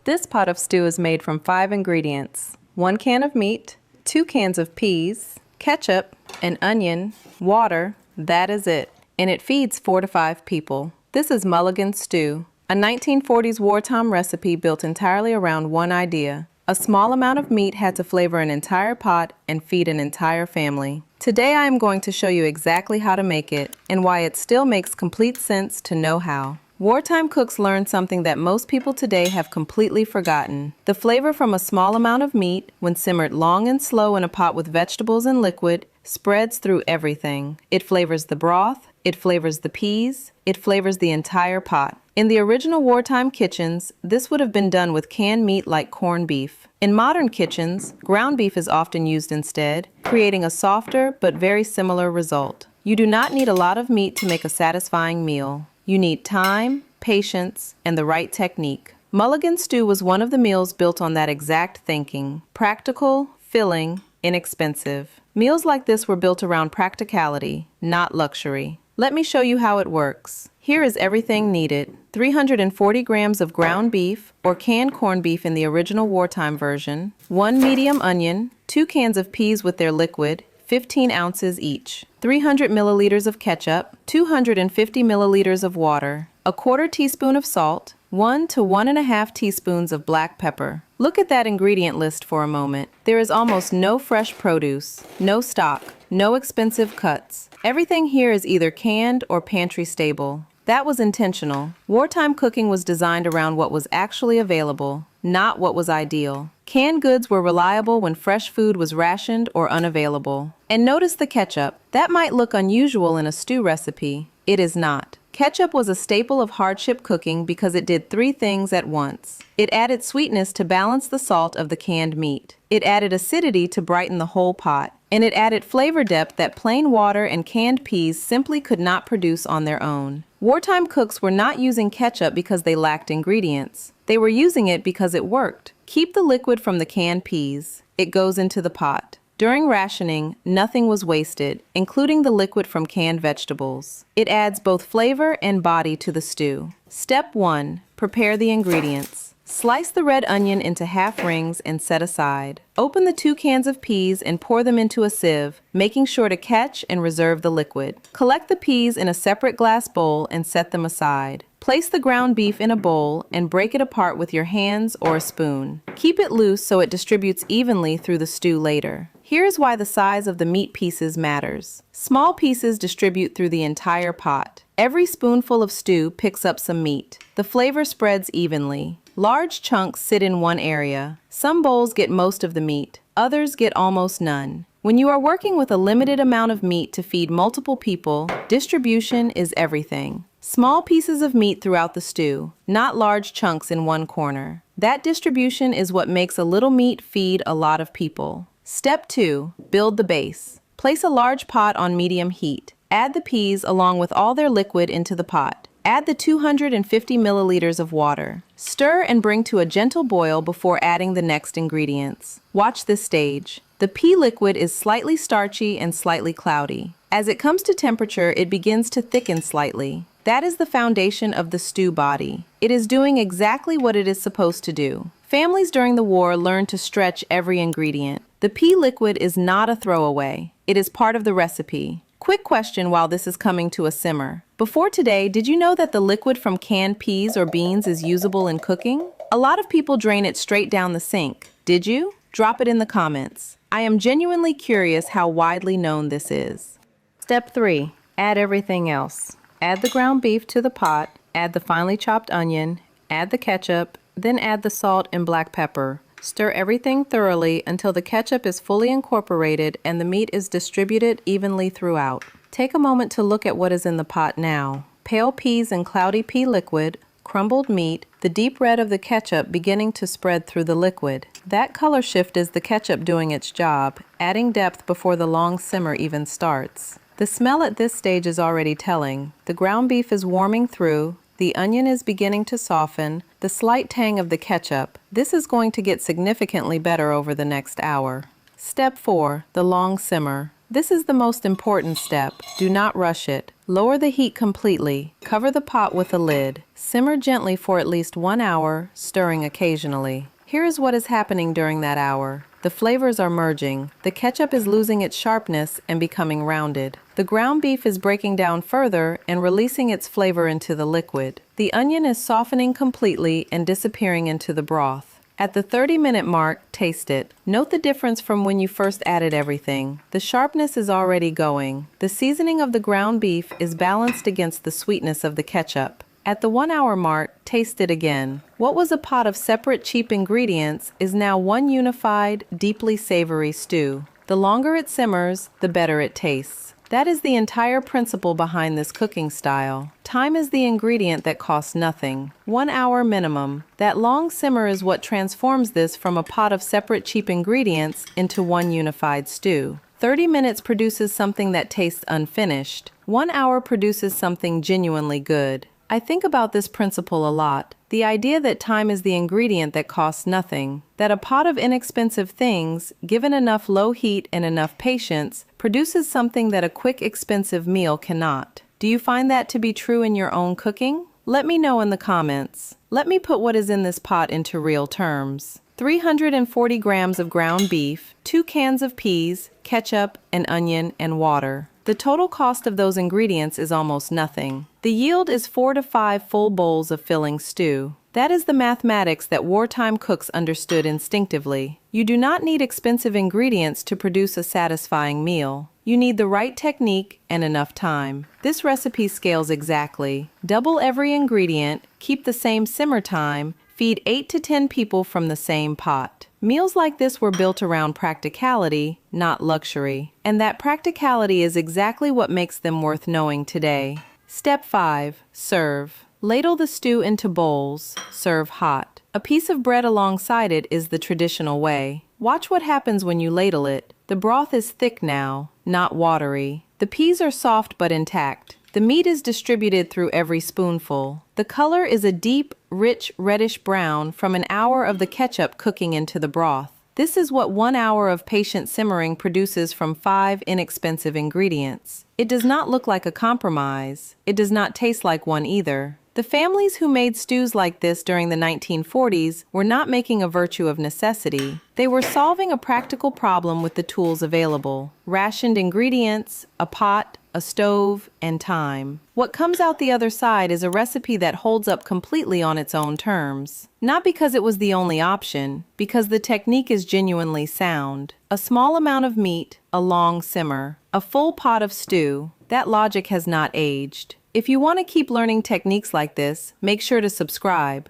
This pot of stew is made from 5 ingredients: 1 can of meat, 2 cans of peas, ketchup, an onion, water. That is it. And it feeds 4 to 5 people. This is Mulligan Stew, a 1940s wartime recipe built entirely around one idea. A small amount of meat had to flavor an entire pot and feed an entire family. Today I am going to show you exactly how to make it and why it still makes complete sense to know how. Wartime cooks learned something that most people today have completely forgotten. The flavor from a small amount of meat, when simmered long and slow in a pot with vegetables and liquid, spreads through everything. It flavors the broth, it flavors the peas, it flavors the entire pot. In the original wartime kitchens, this would have been done with canned meat like corned beef. In modern kitchens, ground beef is often used instead, creating a softer but very similar result. You do not need a lot of meat to make a satisfying meal. You need time, patience, and the right technique. Mulligan Stew was one of the meals built on that exact thinking. Practical, filling, inexpensive. Meals like this were built around practicality, not luxury. Let me show you how it works. Here is everything needed: 340 grams of ground beef or canned corned beef in the original wartime version, 1 medium onion, 2 cans of peas with their liquid, 15 ounces each, 300 milliliters of ketchup, 250 milliliters of water, a 1/4 teaspoon of salt, 1 to 1½ teaspoons of black pepper. Look at that ingredient list for a moment. There is almost no fresh produce, no stock, no expensive cuts. Everything here is either canned or pantry stable. That was intentional. Wartime cooking was designed around what was actually available, not what was ideal. Canned goods were reliable when fresh food was rationed or unavailable. And notice the ketchup. That might look unusual in a stew recipe. It is not. Ketchup was a staple of hardship cooking because it did 3 things at once. It added sweetness to balance the salt of the canned meat. It added acidity to brighten the whole pot. And it added flavor depth that plain water and canned peas simply could not produce on their own. Wartime cooks were not using ketchup because they lacked ingredients. They were using it because it worked. Keep the liquid from the canned peas. It goes into the pot. During rationing, nothing was wasted, including the liquid from canned vegetables. It adds both flavor and body to the stew. Step 1. Prepare the ingredients. Slice the red onion into half rings and set aside. Open the 2 cans of peas and pour them into a sieve, making sure to catch and reserve the liquid. Collect the peas in a separate glass bowl and set them aside. Place the ground beef in a bowl and break it apart with your hands or a spoon. Keep it loose so it distributes evenly through the stew later. Here's why the size of the meat pieces matters. Small pieces distribute through the entire pot. Every spoonful of stew picks up some meat. The flavor spreads evenly. Large chunks sit in one area. Some bowls get most of the meat. Others get almost none. When you are working with a limited amount of meat to feed multiple people, distribution is everything. Small pieces of meat throughout the stew, not large chunks in one corner. That distribution is what makes a little meat feed a lot of people. Step 2. Build the base. Place a large pot on medium heat. Add the peas along with all their liquid into the pot. Add the 250 milliliters of water. Stir and bring to a gentle boil before adding the next ingredients. Watch this stage. The pea liquid is slightly starchy and slightly cloudy. As it comes to temperature, it begins to thicken slightly. That is the foundation of the stew body. It is doing exactly what it is supposed to do. Families during the war learned to stretch every ingredient. The pea liquid is not a throwaway. It is part of the recipe. Quick question while this is coming to a simmer. Before today, did you know that the liquid from canned peas or beans is usable in cooking? A lot of people drain it straight down the sink. Did you? Drop it in the comments. I am genuinely curious how widely known this is. Step 3. Add everything else. Add the ground beef to the pot, add the finely chopped onion, add the ketchup, then add the salt and black pepper. Stir everything thoroughly until the ketchup is fully incorporated and the meat is distributed evenly throughout. Take a moment to look at what is in the pot now. Pale peas and cloudy pea liquid, crumbled meat, the deep red of the ketchup beginning to spread through the liquid. That color shift is the ketchup doing its job, adding depth before the long simmer even starts. The smell at this stage is already telling. The ground beef is warming through, the onion is beginning to soften, the slight tang of the ketchup. This is going to get significantly better over the next hour. Step 4. The long simmer. This is the most important step. Do not rush it. Lower the heat completely. Cover the pot with a lid. Simmer gently for at least 1 hour, stirring occasionally. Here is what is happening during that hour. The flavors are merging. The ketchup is losing its sharpness and becoming rounded. The ground beef is breaking down further and releasing its flavor into the liquid. The onion is softening completely and disappearing into the broth. At the 30-minute mark, taste it. Note the difference from when you first added everything. The sharpness is already going. The seasoning of the ground beef is balanced against the sweetness of the ketchup. At the 1 hour mark, taste it again. What was a pot of separate cheap ingredients is now one unified, deeply savory stew. The longer it simmers, the better it tastes. That is the entire principle behind this cooking style. Time is the ingredient that costs nothing. 1 hour minimum. That long simmer is what transforms this from a pot of separate cheap ingredients into one unified stew. 30 minutes produces something that tastes unfinished. 1 hour produces something genuinely good. I think about this principle a lot. The idea that time is the ingredient that costs nothing. That a pot of inexpensive things, given enough low heat and enough patience, produces something that a quick, expensive meal cannot. Do you find that to be true in your own cooking? Let me know in the comments. Let me put what is in this pot into real terms. 340 grams of ground beef, 2 cans of peas, ketchup, an onion, and water. The total cost of those ingredients is almost nothing. The yield is 4 to 5 full bowls of filling stew. That is the mathematics that wartime cooks understood instinctively. You do not need expensive ingredients to produce a satisfying meal. You need the right technique and enough time. This recipe scales exactly. Double every ingredient, keep the same simmer time, feed 8 to 10 people from the same pot. Meals like this were built around practicality, not luxury. And that practicality is exactly what makes them worth knowing today. Step 5. Serve. Ladle the stew into bowls. Serve hot. A piece of bread alongside it is the traditional way. Watch what happens when you ladle it. The broth is thick now, not watery. The peas are soft but intact. The meat is distributed through every spoonful. The color is a deep, rich, reddish brown from an hour of the ketchup cooking into the broth. This is what 1 hour of patient simmering produces from 5 inexpensive ingredients. It does not look like a compromise. It does not taste like one either. The families who made stews like this during the 1940s were not making a virtue of necessity. They were solving a practical problem with the tools available. Rationed ingredients, a pot, a stove, and time. What comes out the other side is a recipe that holds up completely on its own terms. Not because it was the only option, because the technique is genuinely sound. A small amount of meat, a long simmer, a full pot of stew. That logic has not aged. If you want to keep learning techniques like this, make sure to subscribe.